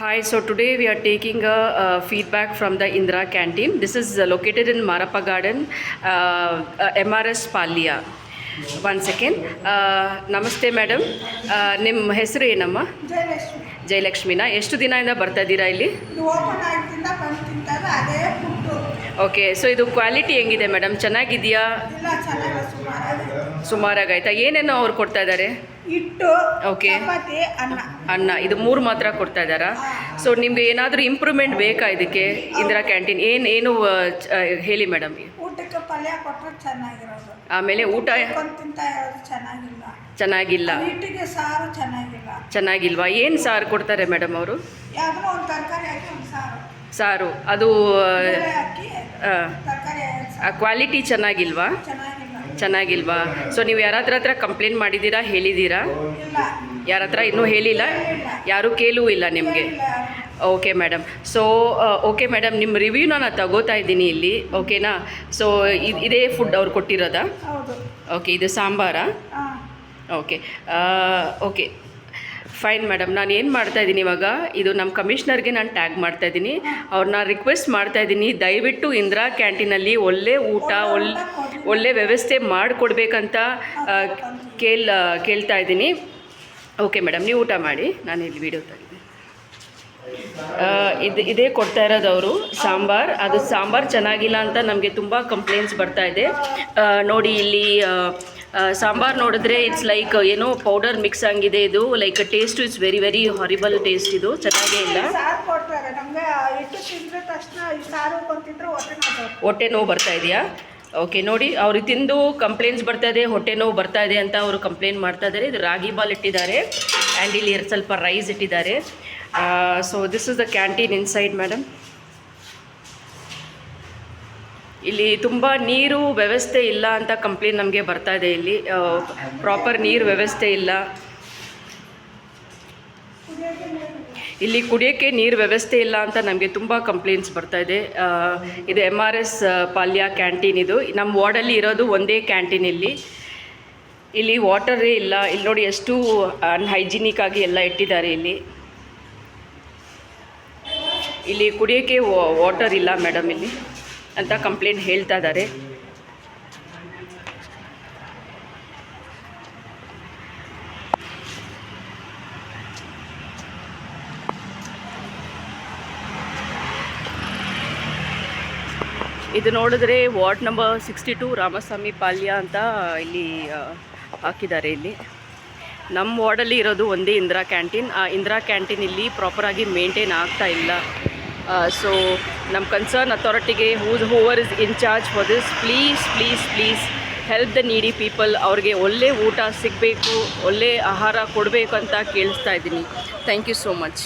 Hi, so today we are taking a feedback from the Indira canteen. This is located in Marappa Garden, MRS Palya. One second. ನಮಸ್ತೆ madam, ನಿಮ್ಮ ಹೆಸರು ಏನಮ್ಮ? ಜಯಲಕ್ಷ್ಮಿ. ಜಯಲಕ್ಷ್ಮಿನಾ? ಎಷ್ಟು ದಿನದಿಂದ ಬರ್ತಾ ಇದ್ದೀರಾ ಇಲ್ಲಿ? ಇದು ಓಪನ್ ಆಗಿದ್ದಿಂದ ಬಂದು ತಿಂತಾರೆ ಅದೇ ಫುಡ್ಡು. ಓಕೆ, ಸೊ ಇದು ಕ್ವಾಲಿಟಿ ಹೆಂಗಿದೆ ಮೇಡಮ್? ಚೆನ್ನಾಗಿದೆಯಾ? ಇಲ್ಲ, ಚೆನ್ನಾಗಿ ಸುಮಾರಾಗಿದೆ. ಸುಮಾರಾಗಾಯ್ತಾ? ಏನೇನೋ ಅವ್ರು ಕೊಡ್ತಾ ಇದ್ದಾರೆ? ಹಿಟ್ಟು, ಓಕೆ, ಚಪಾತಿ, ಅನ್ನ, ಇದು ಮೂರು ಮಾತ್ರ ಕೊಡ್ತಾ ಇದ್ದಾರಾ? ಸೊ ನಿಮಗೆ ಏನಾದರೂ ಇಂಪ್ರೂವ್ಮೆಂಟ್ ಬೇಕಾ ಇದಕ್ಕೆ? ಇಂದಿರಾ ಕ್ಯಾಂಟೀನ್ ಏನು ಹೇಳಿ ಮೇಡಮ್. ಊಟಕ್ಕೆ ಪಲ್ಯ ಕೊಟ್ಟರೆ ಚೆನ್ನಾಗಿರೋದು, ಆಮೇಲೆ ಊಟ ತಿಂತ ಇರೋದು ಚೆನ್ನಾಗಿಲ್ಲ. ಚೆನ್ನಾಗಿಲ್ಲ. ಹಿಟ್ಟಿಗೆ ಸಾರು ಚೆನ್ನಾಗಿಲ್ಲ. ಚೆನ್ನಾಗಿಲ್ವಾ? ಏನು ಸಾರು ಕೊಡ್ತಾರೆ ಮೇಡಮ್ ಅವರು? ಯಾವುದೋ ಒಂದು ತರಕಾರಿ ಹಾಕಿ ಒಂದು ಸಾರು, ಅದು ಹಾಕಿ ತರಕಾರಿ ಕ್ವಾಲಿಟಿ ಚೆನ್ನಾಗಿಲ್ವಾ? ಚೆನ್ನಾಗಿಲ್ವಾ? ಸೊ ನೀವು ಯಾರ ಹತ್ರ ಕಂಪ್ಲೇಂಟ್ ಮಾಡಿದ್ದೀರಾ, ಹೇಳಿದ್ದೀರಾ? ಇಲ್ಲ, ಯಾರ ಹತ್ರ ಇನ್ನೂ ಹೇಳಿಲ್ಲ, ಯಾರೂ ಕೇಳೂ ಇಲ್ಲ ನಿಮಗೆ? Okay madam. So okay madam, ನಿಮ್ಮ ರಿವ್ಯೂನ ನಾನು ತಗೋತಾ ಇದ್ದೀನಿ ಇಲ್ಲಿ, ಓಕೆನಾ? ಸೊ ಇದೇ ಫುಡ್ ಅವ್ರು ಕೊಟ್ಟಿರೋದಾ? ಹೌದು. ಓಕೆ, ಇದು ಸಾಂಬಾರಾ? Okay okay, fine madam. ನಾನು ಏನು ಮಾಡ್ತಾಯಿದ್ದೀನಿ ಇವಾಗ, ಇದು ನಮ್ಮ ಕಮಿಷ್ನರ್ಗೆ ನಾನು ಟ್ಯಾಗ್ ಮಾಡ್ತಾಯಿದ್ದೀನಿ. ಅವ್ರನ್ನ ರಿಕ್ವೆಸ್ಟ್ ಮಾಡ್ತಾಯಿದ್ದೀನಿ, ದಯವಿಟ್ಟು ಇಂದಿರಾ ಕ್ಯಾಂಟೀನಲ್ಲಿ ಒಳ್ಳೆ ಊಟ, ಒಳ್ಳೆ ವ್ಯವಸ್ಥೆ ಮಾಡಿಕೊಡ್ಬೇಕಂತ ಕೇಳ್ತಾ ಇದ್ದೀನಿ. ಓಕೆ ಮೇಡಮ್, ನೀವು ಊಟ ಮಾಡಿ, ನಾನು ಇಲ್ಲಿ ವೀಡಿಯೋ ತೆಗೆದು ಇದೇ ಕೊಡ್ತಾ ಇರೋದು ಅವರು ಸಾಂಬಾರು. ಅದು ಸಾಂಬಾರು ಚೆನ್ನಾಗಿಲ್ಲ ಅಂತ ನಮಗೆ ತುಂಬ ಕಂಪ್ಲೇಂಟ್ಸ್ ಬರ್ತಾಯಿದೆ. ನೋಡಿ ಇಲ್ಲಿ ಸಾಂಬಾರು ನೋಡಿದ್ರೆ ಇಟ್ಸ್ ಲೈಕ್ ಏನೋ ಪೌಡರ್ ಮಿಕ್ಸ್ ಆಗಿದೆ. ಇದು like taste it's very very horrible taste. ಇದು ಚೆನ್ನಾಗೇ ಇಲ್ಲ. ಹೊಟ್ಟೆ ನೋವು ಬರ್ತಾ ಇದೆಯಾ? ಓಕೆ, ನೋಡಿ ಅವ್ರಿಗೆ ತಿಂದು ಕಂಪ್ಲೇಂಟ್ಸ್ ಬರ್ತಾ ಇದೆ, ಹೊಟ್ಟೆ ನೋವು ಬರ್ತಾ ಇದೆ ಅಂತ ಅವರು ಕಂಪ್ಲೇಂಟ್ ಮಾಡ್ತಾ ಇದ್ದಾರೆ. ಇದು ರಾಗಿ ಬಾಲ್ ಇಟ್ಟಿದ್ದಾರೆ ಆ್ಯಂಡ್ ಇಲ್ಲಿ ಸ್ವಲ್ಪ ರೈಸ್ ಇಟ್ಟಿದ್ದಾರೆ. So this is the canteen inside madam. ಇಲ್ಲಿ ತುಂಬ ನೀರು ವ್ಯವಸ್ಥೆ ಇಲ್ಲ ಅಂತ ಕಂಪ್ಲೇಂಟ್ ನಮಗೆ ಬರ್ತಾ ಇದೆ. ಇಲ್ಲಿ ಪ್ರಾಪರ್ ನೀರು ವ್ಯವಸ್ಥೆ ಇಲ್ಲ. ಇಲ್ಲಿ ಕುಡಿಯೋಕ್ಕೆ ನೀರು ವ್ಯವಸ್ಥೆ ಇಲ್ಲ ಅಂತ ನಮಗೆ ತುಂಬ ಕಂಪ್ಲೇಂಟ್ಸ್ ಬರ್ತಾ ಇದೆ. ಇದು MRS ಪಾಲ್ಯ ಕ್ಯಾಂಟೀನ್. ಇದು ನಮ್ಮ ವಾರ್ಡಲ್ಲಿ ಇರೋದು ಒಂದೇ ಕ್ಯಾಂಟೀನ್. ಇಲ್ಲಿ ವಾಟರೇ ಇಲ್ಲ. ಇಲ್ಲಿ ನೋಡಿ ಎಷ್ಟು ಅನ್ಹೈಜಿನಿಕ್ ಆಗಿ ಎಲ್ಲ ಇಟ್ಟಿದ್ದಾರೆ. ಇಲ್ಲಿ ಕುಡಿಯೋಕ್ಕೆ ವಾಟರ್ ಇಲ್ಲ ಮೇಡಮ್ ಇಲ್ಲಿ ಅಂತ ಕಂಪ್ಲೇಂಟ್ ಹೇಳ್ತಾ ಇದ್ದಾರೆ. ಇದು ನೋಡಿದ್ರೆ ವಾರ್ಡ್ ನಂಬರ್ 62 ರಾಮಸ್ವಾಮಿ ಪಾಲ್ಯ ಅಂತ ಇಲ್ಲಿ ಹಾಕಿದ್ದಾರೆ. ಇಲ್ಲಿ ನಮ್ಮ ವಾರ್ಡಲ್ಲಿ ಇರೋದು ಒಂದೇ ಇಂದಿರಾ ಕ್ಯಾಂಟೀನ್. ಆ ಇಂದಿರಾ ಕ್ಯಾಂಟೀನ್ ಇಲ್ಲಿ ಪ್ರಾಪರಾಗಿ ಮೇಂಟೈನ್ ಆಗ್ತಾ ಇಲ್ಲ. ಸೊ ನಮ್ಮ ಕನ್ಸರ್ನ್ ಅಥಾರಿಟಿಗೆ whoever is in charge for this, please help the needy people. ಅವ್ರಿಗೆ ಒಳ್ಳೆ ಊಟ ಸಿಗಬೇಕು, ಒಳ್ಳೆ ಆಹಾರ ಕೊಡಬೇಕು ಅಂತ ಕೇಳಿಸ್ತಾ ಇದ್ದೀನಿ. Thank you so much.